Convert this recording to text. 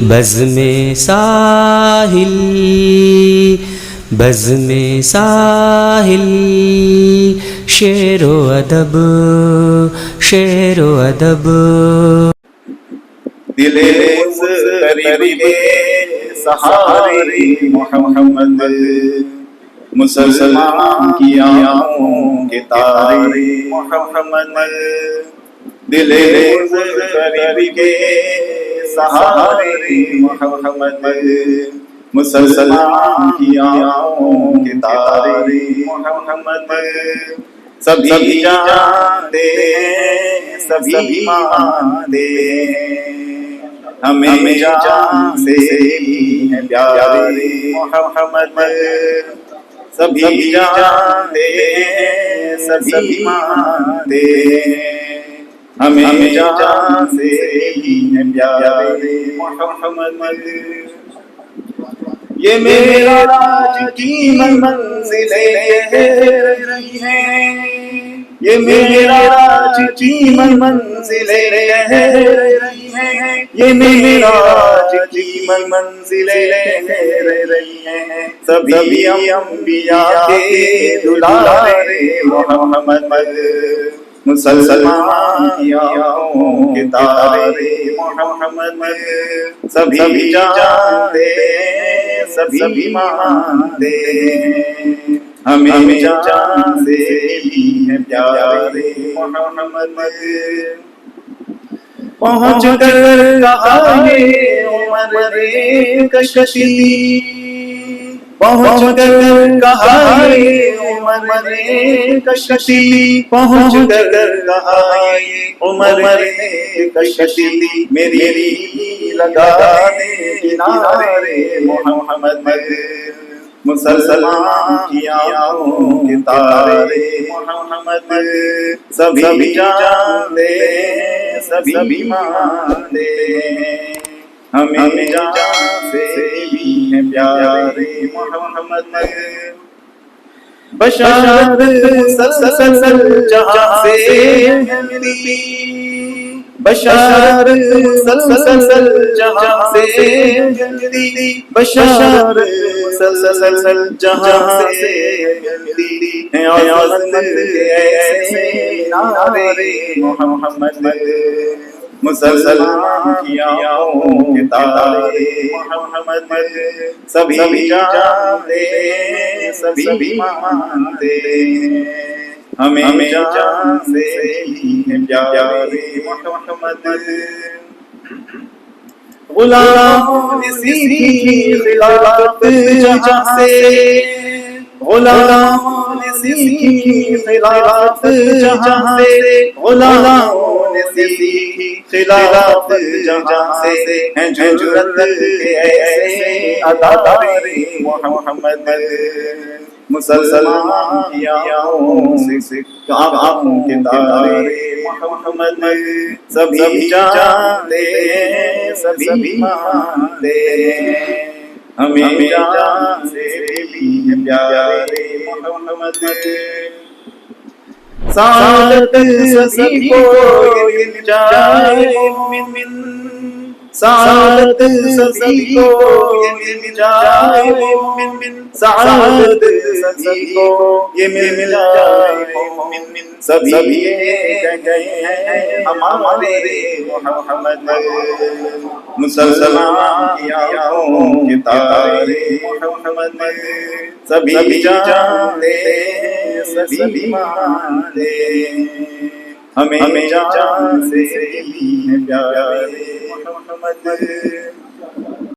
بزم ساحل بزم ساحل شعر و ادب شعر و ادب دل قریب کے سہارے محمد مسلمان کی آنکھوں کے تارے محمد دل قریب کے سہارے محمد مسلمان کی آنکھوں کے تارے محمد سبھی جانتے سبھی مانتے ہمیں جان سے بھی ہیں پیارے محمد سبھی جانتے سبھی مانتے ہمیں جان سے بھی ہیں پیارے محمد یہ میرا راج کی منزلیں رہی ہیں یہ میرا راج کی منزلیں رہی ہیں یہ میرا راج کی منزلیں رہی ہیں سبھی انبیاء کے دلارے محمد مسلمان کی آنکھوں کے تارے محمد سبھی جانتے سبھی مانتے ہمیں جان سے بھی ہیں پیارے محمد پہنچ کر کہا یہ عمر کشتی پہنچ کر کہا یہ عمر کشتی پہنچ کر کہا یہ عمر کشتی میری لگا دے کنارے محمد مسلمان کی آنکھوں کے تارے محمد سبھی جانتے سبھی مانتے ہمیں جان سے بھی ہیں پیارے محمد بشارت مسلسل جہاں سے ملی بشارت مسلسل جہاں سے ملی بشارت مسلسل جہاں سے ملی ہیں عظمت کے ایسے نعرے محمد مسلمان کی آنکھوں کے تارے محمد سبھی جانتے سبھی مانتے ہمیں جان سے بھی ہیں پیارے محمد غلاموں نے سیکھی خلافت جہاں سے غلاموں نے سیکھی خلافت جہاں سے غلاموں نے سیکھی خلافت جہاں سے ہیں جرأت کے ایسے ادارے محمد مسلمان کی آنکھوں سے آنکھوں کے تارے محمد سبھی جانتے سبھی مانتے ہمیں جان سے بھی ہیں پیارے محمد سعادت سبھی کو مل جائے مومن سعادت سبھی کو یہ مل جائے مومن سعادت سبھی کو یہ مل جائے مومن سبھی کہہ گئے ہیں ہمارے محمد مسلمان کی آنکھوں کے تارے محمد سبھی جانتے سبھی مانتے ہمیں جان سے بھی ہیں پیارے محمد